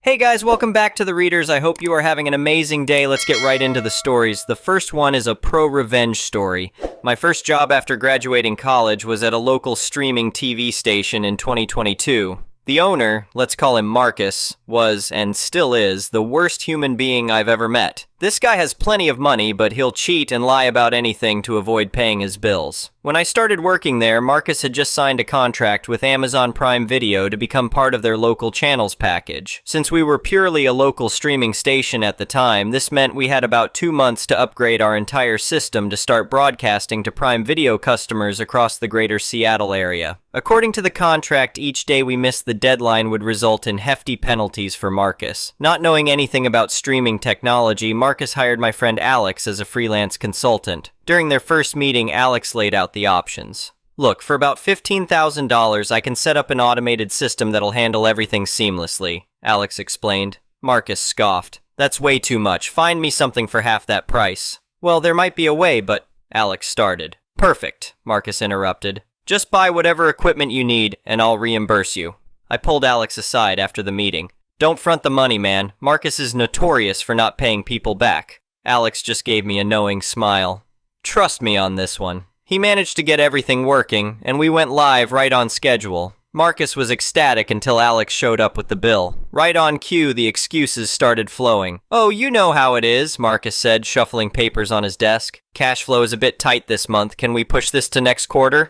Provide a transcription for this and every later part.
Hey guys, welcome back to The Readers. I hope you are having an amazing day. Let's get right into the stories. The first one is a pro-revenge story. My first job after graduating college was at a local streaming TV station in 2022. The owner, let's call him Marcus, was, and still is, the worst human being I've ever met. This guy has plenty of money, but he'll cheat and lie about anything to avoid paying his bills. When I started working there, Marcus had just signed a contract with Amazon Prime Video to become part of their local channels package. Since we were purely a local streaming station at the time, this meant we had about 2 months to upgrade our entire system to start broadcasting to Prime Video customers across the greater Seattle area. According to the contract, each day we missed the deadline would result in hefty penalties for Marcus. Not knowing anything about streaming technology, Marcus hired my friend Alex as a freelance consultant. During their first meeting, Alex laid out the options. Look, for about $15,000, I can set up an automated system that'll handle everything seamlessly, Alex explained. Marcus scoffed. That's way too much. Find me something for half that price. Well, there might be a way, but... Alex started. Perfect, Marcus interrupted. Just buy whatever equipment you need, and I'll reimburse you. I pulled Alex aside after the meeting. Don't front the money, man. Marcus is notorious for not paying people back. Alex just gave me a knowing smile. Trust me on this one. He managed to get everything working, and we went live right on schedule. Marcus was ecstatic until Alex showed up with the bill. Right on cue, the excuses started flowing. Oh, you know how it is, Marcus said, shuffling papers on his desk. Cash flow is a bit tight this month. Can we push this to next quarter?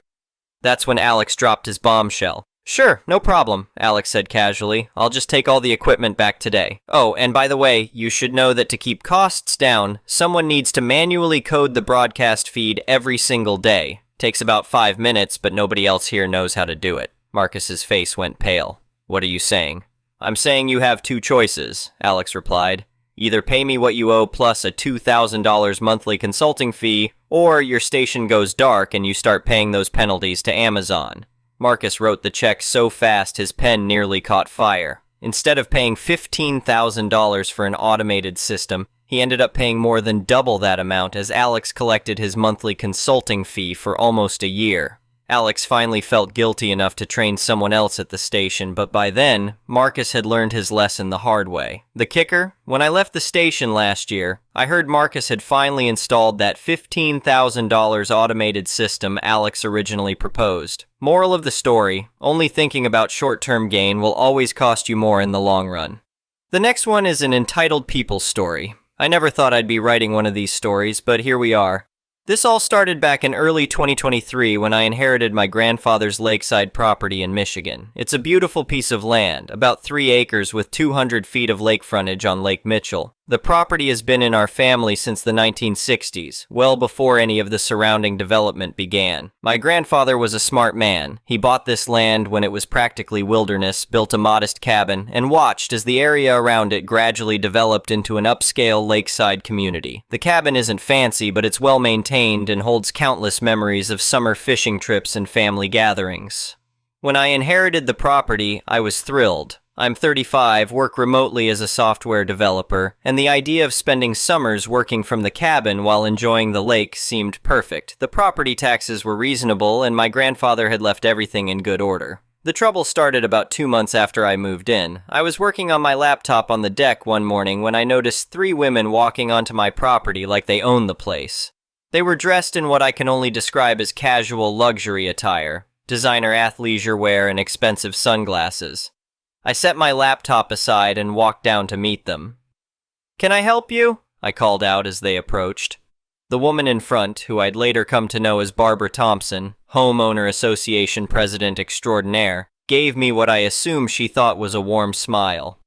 That's when Alex dropped his bombshell. Sure, no problem, Alex said casually. I'll just take all the equipment back today. Oh, and by the way, you should know that to keep costs down, someone needs to manually code the broadcast feed every single day. Takes about 5 minutes, but nobody else here knows how to do it. Marcus's face went pale. What are you saying? I'm saying you have 2 choices, Alex replied. Either pay me what you owe plus a $2,000 monthly consulting fee, or your station goes dark and you start paying those penalties to Amazon. Marcus wrote the check so fast his pen nearly caught fire. Instead of paying $15,000 for an automated system, he ended up paying more than double that amount as Alex collected his monthly consulting fee for almost a year. Alex finally felt guilty enough to train someone else at the station, but by then, Marcus had learned his lesson the hard way. The kicker? When I left the station last year, I heard Marcus had finally installed that $15,000 automated system Alex originally proposed. Moral of the story, only thinking about short-term gain will always cost you more in the long run. The next one is an entitled people story. I never thought I'd be writing one of these stories, but here we are. This all started back in early 2023 when I inherited my grandfather's Lakeside property in Michigan. It's a beautiful piece of land, about 3 acres with 200 feet of lake frontage on Lake Mitchell. The property has been in our family since the 1960s, well before any of the surrounding development began. My grandfather was a smart man. He bought this land when it was practically wilderness, built a modest cabin, and watched as the area around it gradually developed into an upscale lakeside community. The cabin isn't fancy, but it's well maintained and holds countless memories of summer fishing trips and family gatherings. When I inherited the property, I was thrilled. I'm 35, work remotely as a software developer, and the idea of spending summers working from the cabin while enjoying the lake seemed perfect. The property taxes were reasonable, and my grandfather had left everything in good order. The trouble started about 2 months after I moved in. I was working on my laptop on the deck one morning when I noticed 3 women walking onto my property like they owned the place. They were dressed in what I can only describe as casual luxury attire, designer athleisure wear and expensive sunglasses. I set my laptop aside and walked down to meet them. "Can I help you?" I called out as they approached. The woman in front, who I'd later come to know as Barbara Thompson, Homeowner Association President Extraordinaire, gave me what I assume she thought was a warm smile.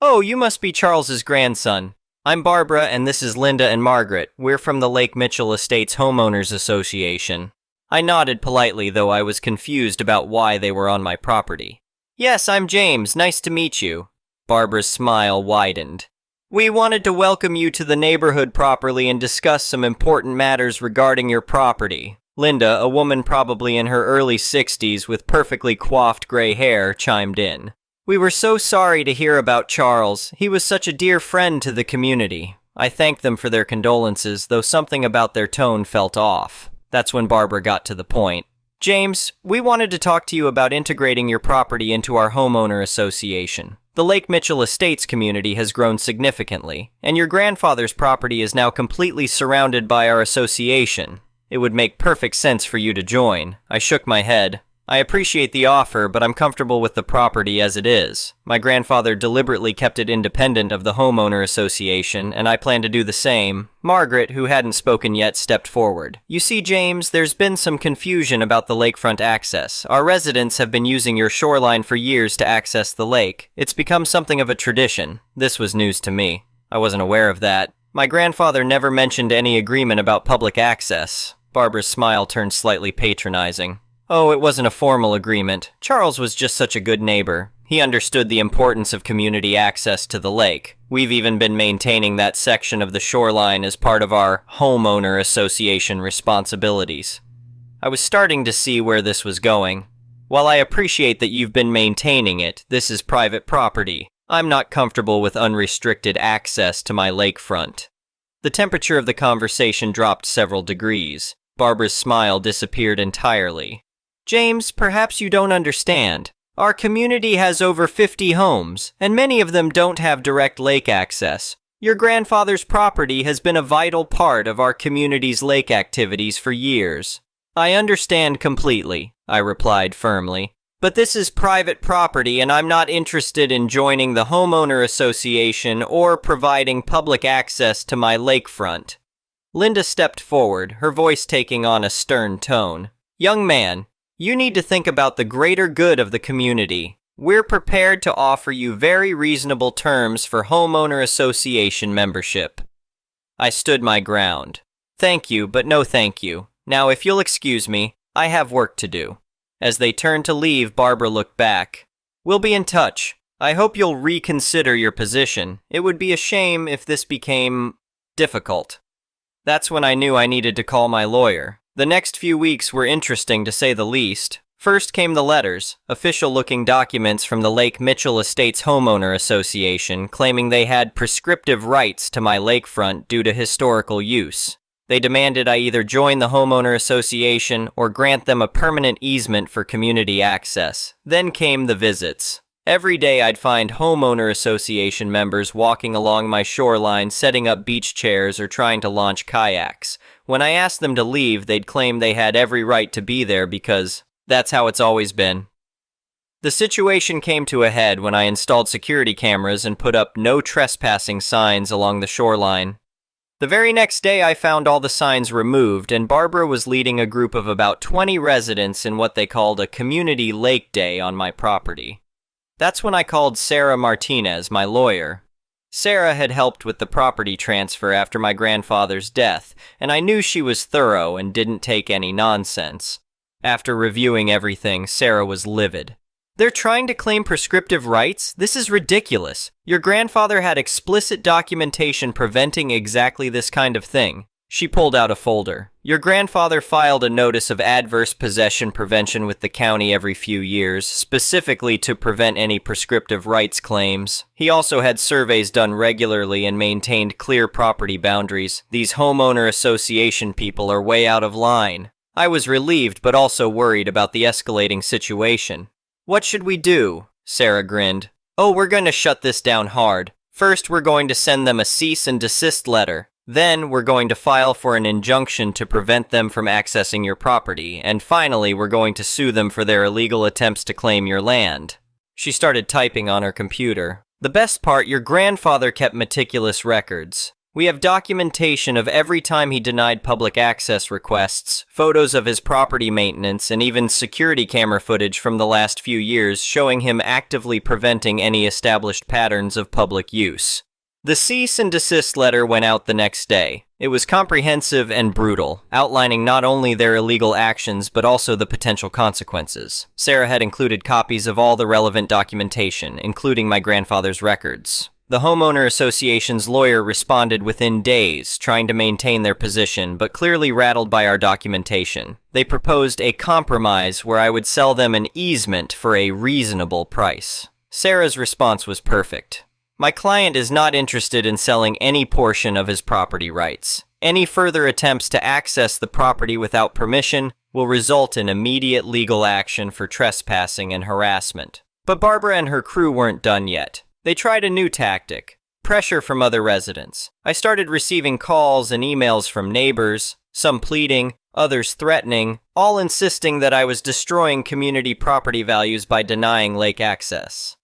"Oh, you must be Charles's grandson. I'm Barbara and this is Linda and Margaret. We're from the Lake Mitchell Estates Homeowners Association." I nodded politely, though I was confused about why they were on my property. "Yes, I'm James. Nice to meet you." Barbara's smile widened. "We wanted to welcome you to the neighborhood properly and discuss some important matters regarding your property." Linda, a woman probably in her early 60s with perfectly coiffed gray hair, chimed in. "We were so sorry to hear about Charles. He was such a dear friend to the community." I thanked them for their condolences, though something about their tone felt off. That's when Barbara got to the point. "James, we wanted to talk to you about integrating your property into our homeowner association. The Lake Mitchell Estates community has grown significantly, and your grandfather's property is now completely surrounded by our association. It would make perfect sense for you to join." I shook my head. "I appreciate the offer, but I'm comfortable with the property as it is. My grandfather deliberately kept it independent of the homeowner association, and I plan to do the same." Margaret, who hadn't spoken yet, stepped forward. "You see, James, there's been some confusion about the lakefront access. Our residents have been using your shoreline for years to access the lake. It's become something of a tradition." This was news to me. I wasn't aware of that. "My grandfather never mentioned any agreement about public access." Barbara's smile turned slightly patronizing. "Oh, it wasn't a formal agreement. Charles was just such a good neighbor. He understood the importance of community access to the lake. We've even been maintaining that section of the shoreline as part of our homeowner association responsibilities." I was starting to see where this was going. "While I appreciate that you've been maintaining it, this is private property. I'm not comfortable with unrestricted access to my lakefront." The temperature of the conversation dropped several degrees. Barbara's smile disappeared entirely. "James, perhaps you don't understand. Our community has over 50 homes, and many of them don't have direct lake access. Your grandfather's property has been a vital part of our community's lake activities for years." "I understand completely," I replied firmly. "But this is private property, and I'm not interested in joining the homeowner association or providing public access to my lakefront." Linda stepped forward, her voice taking on a stern tone. "Young man, you need to think about the greater good of the community. We're prepared to offer you very reasonable terms for homeowner association membership." I stood my ground. "Thank you, but no thank you. Now, if you'll excuse me, I have work to do." As they turned to leave, Barbara looked back. "We'll be in touch. I hope you'll reconsider your position. It would be a shame if this became difficult." That's when I knew I needed to call my lawyer. The next few weeks were interesting to say the least. First came the letters, official-looking documents from the Lake Mitchell Estates Homeowner Association claiming they had prescriptive rights to my lakefront due to historical use. They demanded I either join the homeowner association or grant them a permanent easement for community access. Then came the visits. Every day I'd find homeowner association members walking along my shoreline, setting up beach chairs or trying to launch kayaks. When I asked them to leave, they'd claim they had every right to be there because that's how it's always been. The situation came to a head when I installed security cameras and put up no trespassing signs along the shoreline. The very next day I found all the signs removed, and Barbara was leading a group of about 20 residents in what they called a community lake day on my property. That's when I called Sarah Martinez, my lawyer. Sarah had helped with the property transfer after my grandfather's death, and I knew she was thorough and didn't take any nonsense. After reviewing everything, Sarah was livid. "They're trying to claim prescriptive rights? This is ridiculous. Your grandfather had explicit documentation preventing exactly this kind of thing." She pulled out a folder. "Your grandfather filed a notice of adverse possession prevention with the county every few years, specifically to prevent any prescriptive rights claims. He also had surveys done regularly and maintained clear property boundaries. These homeowner association people are way out of line." I was relieved but also worried about the escalating situation. "What should we do?" Sarah grinned. "Oh, we're going to shut this down hard. First, we're going to send them a cease and desist letter. Then, we're going to file for an injunction to prevent them from accessing your property. And finally, we're going to sue them for their illegal attempts to claim your land." She started typing on her computer. "The best part, your grandfather kept meticulous records. We have documentation of every time he denied public access requests, photos of his property maintenance, and even security camera footage from the last few years showing him actively preventing any established patterns of public use." The cease and desist letter went out the next day. It was comprehensive and brutal, outlining not only their illegal actions but also the potential consequences. Sarah had included copies of all the relevant documentation, including my grandfather's records. The homeowner association's lawyer responded within days, trying to maintain their position, but clearly rattled by our documentation. They proposed a compromise where I would sell them an easement for a reasonable price. Sarah's response was perfect. "My client is not interested in selling any portion of his property rights. Any further attempts to access the property without permission will result in immediate legal action for trespassing and harassment." But Barbara and her crew weren't done yet. They tried a new tactic: pressure from other residents. I started receiving calls and emails from neighbors, some pleading, others threatening, all insisting that I was destroying community property values by denying lake access.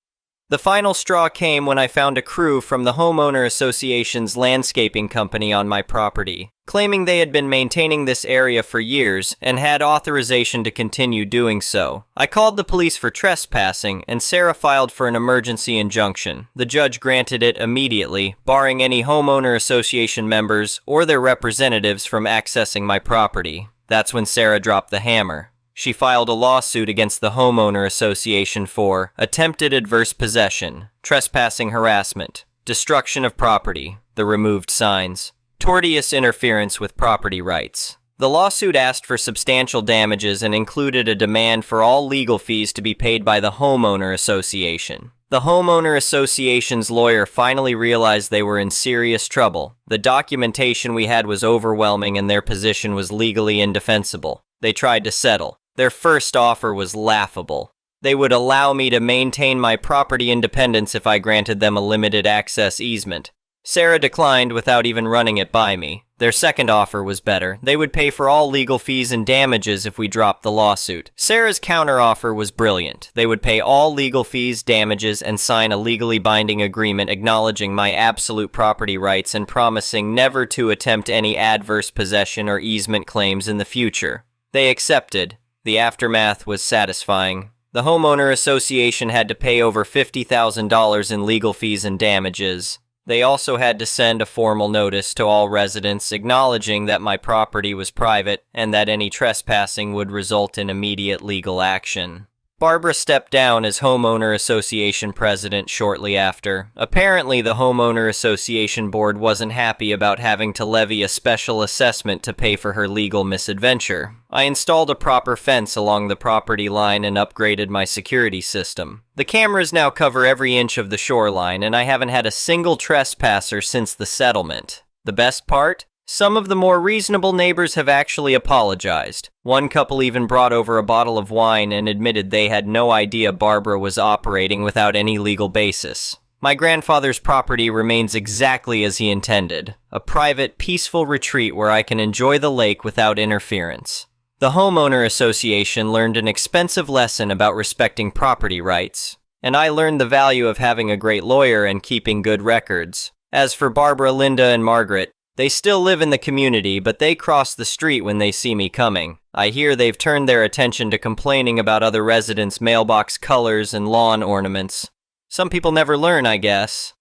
The final straw came when I found a crew from the homeowner association's landscaping company on my property, claiming they had been maintaining this area for years and had authorization to continue doing so. I called the police for trespassing, and Sarah filed for an emergency injunction. The judge granted it immediately, barring any homeowner association members or their representatives from accessing my property. That's when Sarah dropped the hammer. She filed a lawsuit against the homeowner association for attempted adverse possession, trespassing harassment, destruction of property, the removed signs, tortious interference with property rights. The lawsuit asked for substantial damages and included a demand for all legal fees to be paid by the homeowner association. The homeowner association's lawyer finally realized they were in serious trouble. The documentation we had was overwhelming and their position was legally indefensible. They tried to settle. Their first offer was laughable. They would allow me to maintain my property independence if I granted them a limited access easement. Sarah declined without even running it by me. Their second offer was better. They would pay for all legal fees and damages if we dropped the lawsuit. Sarah's counteroffer was brilliant. They would pay all legal fees, damages, and sign a legally binding agreement acknowledging my absolute property rights and promising never to attempt any adverse possession or easement claims in the future. They accepted. The aftermath was satisfying. The homeowner association had to pay over $50,000 in legal fees and damages. They also had to send a formal notice to all residents acknowledging that my property was private and that any trespassing would result in immediate legal action. Barbara stepped down as homeowner association president shortly after. Apparently, the homeowner association board wasn't happy about having to levy a special assessment to pay for her legal misadventure. I installed a proper fence along the property line and upgraded my security system. The cameras now cover every inch of the shoreline, and I haven't had a single trespasser since the settlement. The best part? Some of the more reasonable neighbors have actually apologized. One couple even brought over a bottle of wine and admitted they had no idea Barbara was operating without any legal basis. My grandfather's property remains exactly as he intended, a private, peaceful retreat where I can enjoy the lake without interference. The homeowner association learned an expensive lesson about respecting property rights, and I learned the value of having a great lawyer and keeping good records. As for Barbara, Linda, and Margaret, they still live in the community, but they cross the street when they see me coming. I hear they've turned their attention to complaining about other residents' mailbox colors and lawn ornaments. Some people never learn, I guess.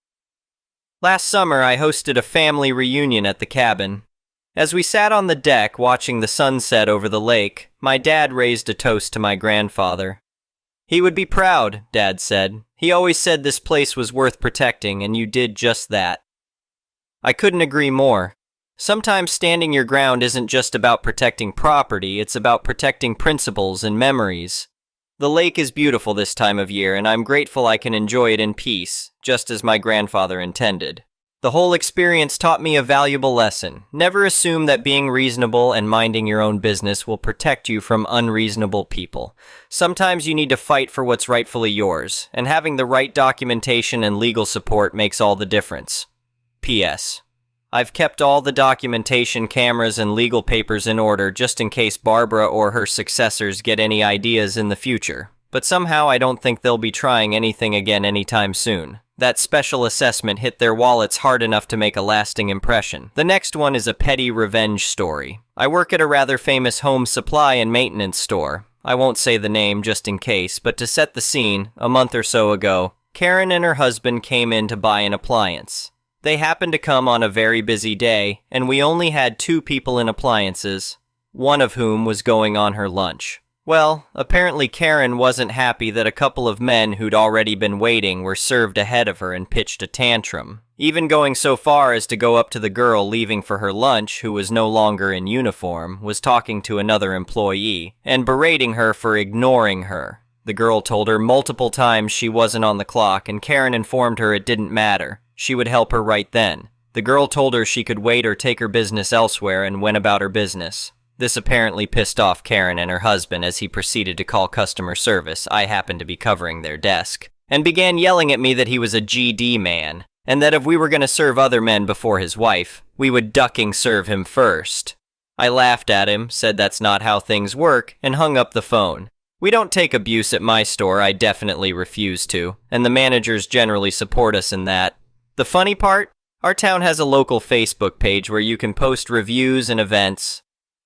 Last summer, I hosted a family reunion at the cabin. As we sat on the deck watching the sunset over the lake, my dad raised a toast to my grandfather. "He would be proud," Dad said. "He always said this place was worth protecting, and you did just that." I couldn't agree more. Sometimes standing your ground isn't just about protecting property, it's about protecting principles and memories. The lake is beautiful this time of year, and I'm grateful I can enjoy it in peace, just as my grandfather intended. The whole experience taught me a valuable lesson. Never assume that being reasonable and minding your own business will protect you from unreasonable people. Sometimes you need to fight for what's rightfully yours, and having the right documentation and legal support makes all the difference. P.S. I've kept all the documentation, cameras, and legal papers in order just in case Barbara or her successors get any ideas in the future. But somehow I don't think they'll be trying anything again anytime soon. That special assessment hit their wallets hard enough to make a lasting impression. The next one is a petty revenge story. I work at a rather famous home supply and maintenance store. I won't say the name just in case, but to set the scene, a month or so ago, Karen and her husband came in to buy an appliance. They happened to come on a very busy day, and we only had 2 people in appliances, one of whom was going on her lunch. Well, apparently Karen wasn't happy that a couple of men who'd already been waiting were served ahead of her and pitched a tantrum, even going so far as to go up to the girl leaving for her lunch, who was no longer in uniform, was talking to another employee, and berating her for ignoring her. The girl told her multiple times she wasn't on the clock, and Karen informed her it didn't matter. She would help her right then. The girl told her she could wait or take her business elsewhere and went about her business. This apparently pissed off Karen and her husband as he proceeded to call customer service. I happened to be covering their desk. and began yelling at me that he was a GD man, and that if we were going to serve other men before his wife, we would ducking serve him first. I laughed at him, said that's not how things work, and hung up the phone. We don't take abuse at my store, I definitely refuse to, and the managers generally support us in that. The funny part? Our town has a local Facebook page where you can post reviews and events,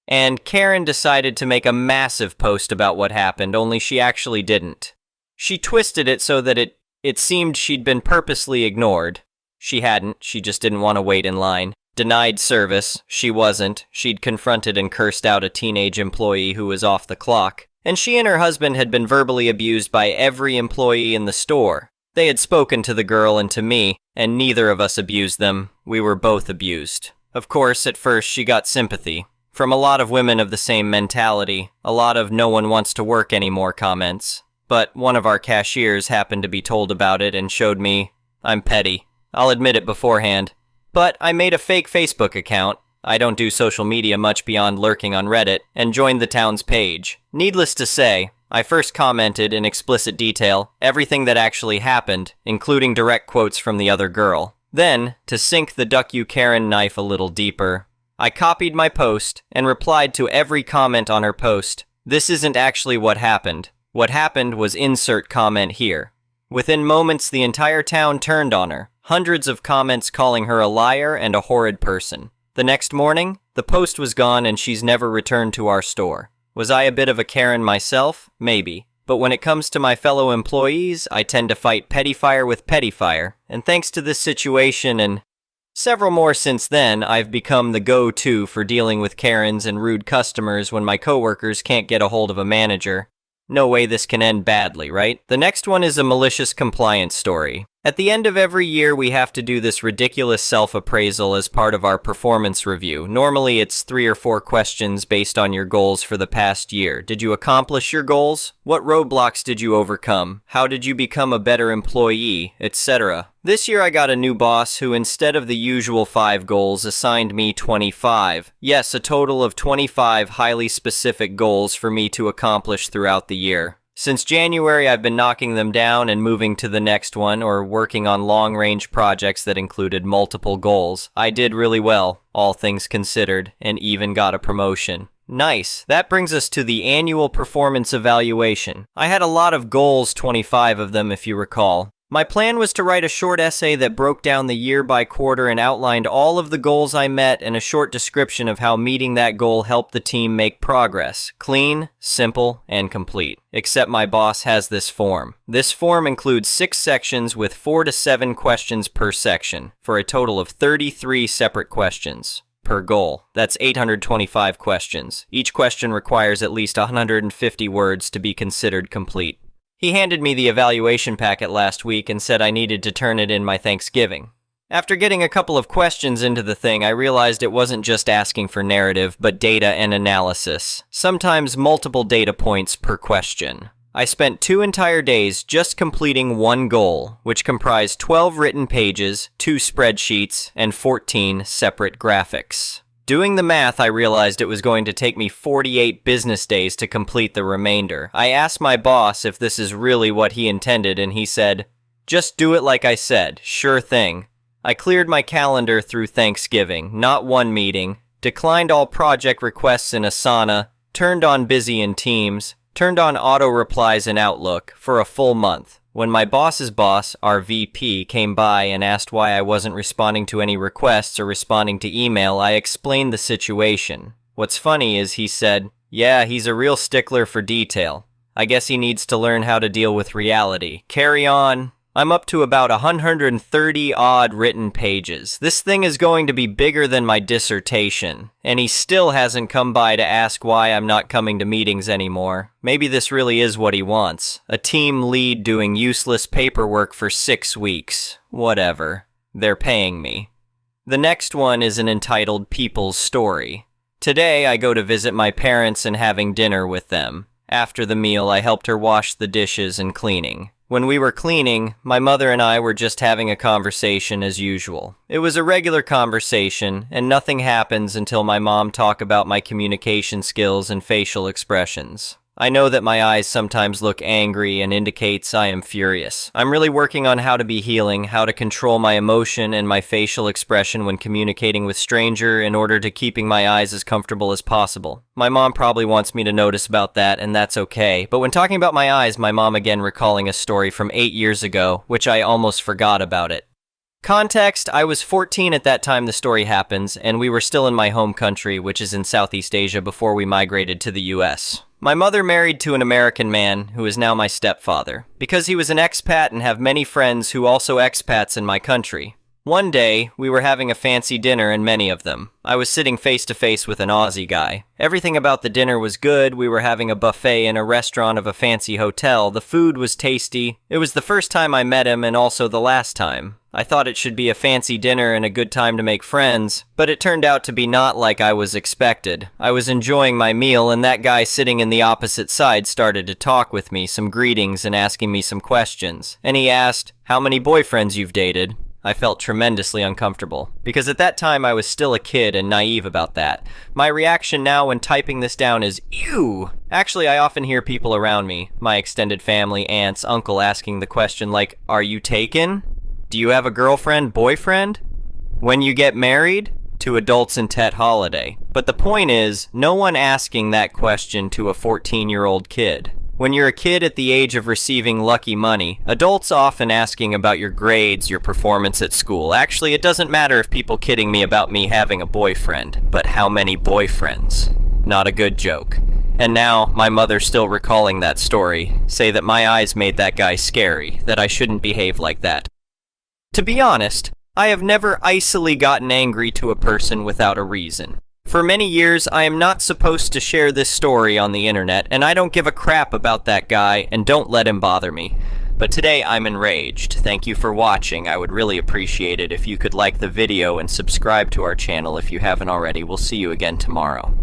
and Karen decided to make a massive post about what happened, only she actually didn't. She twisted it so that it seemed she'd been purposely ignored. She hadn't, she just didn't want to wait in line. Denied service, she wasn't. She'd confronted and cursed out a teenage employee who was off the clock, and she and her husband had been verbally abused by every employee in the store. They had spoken to the girl and to me, and neither of us abused them. We were both abused. Of course, at first she got sympathy from a lot of women of the same mentality, a lot of no one wants to work anymore comments. But one of our cashiers happened to be told about it and showed me I'm petty. I'll admit it beforehand. But I made a fake Facebook account, I don't do social media much beyond lurking on Reddit, and joined the town's page. Needless to say, I first commented in explicit detail everything that actually happened, including direct quotes from the other girl. Then, to sink the duck you Karen knife a little deeper, I copied my post and replied to every comment on her post. This isn't actually what happened. What happened was insert comment here. Within moments, the entire town turned on her. Hundreds of comments calling her a liar and a horrid person. The next morning, the post was gone and she's never returned to our store. Was I a bit of a Karen myself? Maybe. But when it comes to my fellow employees, I tend to fight petty fire with petty fire. And thanks to this situation and several more since then, I've become the go-to for dealing with Karens and rude customers when my coworkers can't get a hold of a manager. No way this can end badly, right? The next one is a malicious compliance story. At the end of every year, we have to do this ridiculous self-appraisal as part of our performance review. Normally, it's 3 or 4 questions based on your goals for the past year. Did you accomplish your goals? What roadblocks did you overcome? How did you become a better employee? Etc. This year, I got a new boss who, instead of the usual 5 goals, assigned me 25. Yes, a total of 25 highly specific goals for me to accomplish throughout the year. Since January, I've been knocking them down and moving to the next one or working on long-range projects that included multiple goals. I did really well, all things considered, and even got a promotion. Nice. That brings us to the annual performance evaluation. I had a lot of goals, 25 of them if you recall. My plan was to write a short essay that broke down the year by quarter and outlined all of the goals I met and a short description of how meeting that goal helped the team make progress. Clean, simple, and complete. Except my boss has this form. This form includes 6 sections with 4 to 7 questions per section, for a total of 33 separate questions per goal. That's 825 questions. Each question requires at least 150 words to be considered complete. He handed me the evaluation packet last week and said I needed to turn it in by Thanksgiving. After getting a couple of questions into the thing, I realized it wasn't just asking for narrative, but data and analysis. Sometimes multiple data points per question. I spent 2 entire days just completing one goal, which comprised 12 written pages, 2 spreadsheets, and 14 separate graphics. Doing the math, I realized it was going to take me 48 business days to complete the remainder. I asked my boss if this is really what he intended, and he said, "Just do it like I said, sure thing." I cleared my calendar through Thanksgiving, not one meeting, declined all project requests in Asana, turned on Busy in Teams, turned on auto replies in Outlook for a full month. When my boss's boss, our VP, came by and asked why I wasn't responding to any requests or responding to email, I explained the situation. What's funny is he said, "Yeah, he's a real stickler for detail. I guess he needs to learn how to deal with reality. Carry on." I'm up to about 130 odd written pages. This thing is going to be bigger than my dissertation, and he still hasn't come by to ask why I'm not coming to meetings anymore. Maybe this really is what he wants. A team lead doing useless paperwork for 6 weeks. Whatever. They're paying me. The next one is an entitled People's Story. Today I go to visit my parents and having dinner with them. After the meal, I helped her wash the dishes and cleaning. When we were cleaning, my mother and I were just having a conversation as usual. It was a regular conversation, and nothing happens until my mom talks about my communication skills and facial expressions. I know that my eyes sometimes look angry and indicates I am furious. I'm really working on how to be healing, how to control my emotion and my facial expression when communicating with stranger in order to keeping my eyes as comfortable as possible. My mom probably wants me to notice about that, and that's okay. But when talking about my eyes, my mom again recalling a story from 8 years ago, which I almost forgot about it. Context, I was 14 at that time the story happens, and we were still in my home country, which is in Southeast Asia, before we migrated to the US. My mother married to an American man, who is now my stepfather, because he was an expat and have many friends who also expats in my country. One day, we were having a fancy dinner and many of them. I was sitting face to face with an Aussie guy. Everything about the dinner was good. We were having a buffet in a restaurant of a fancy hotel. The food was tasty. It was the first time I met him and also the last time. I thought it should be a fancy dinner and a good time to make friends, but it turned out to be not like I was expected. I was enjoying my meal and that guy sitting in the opposite side started to talk with me, some greetings and asking me some questions. And he asked, "How many boyfriends you've dated?" I felt tremendously uncomfortable, because at that time I was still a kid and naive about that. My reaction now when typing this down is, ew! Actually, I often hear people around me, my extended family, aunts, uncle, asking the question like, "Are you taken? Do you have a girlfriend, boyfriend? When you get married?" To adults in Tet holiday. But the point is, no one asking that question to a 14-year-old kid. When you're a kid at the age of receiving lucky money, adults often asking about your grades, your performance at school. Actually, it doesn't matter if people kidding me about me having a boyfriend, but how many boyfriends? Not a good joke. And now, my mother still recalling that story, say that my eyes made that guy scary, that I shouldn't behave like that. To be honest, I have never icily gotten angry to a person without a reason. For many years, I am not supposed to share this story on the internet, and I don't give a crap about that guy, and don't let him bother me. But today, I'm enraged. Thank you for watching. I would really appreciate it if you could like the video and subscribe to our channel if you haven't already. We'll see you again tomorrow.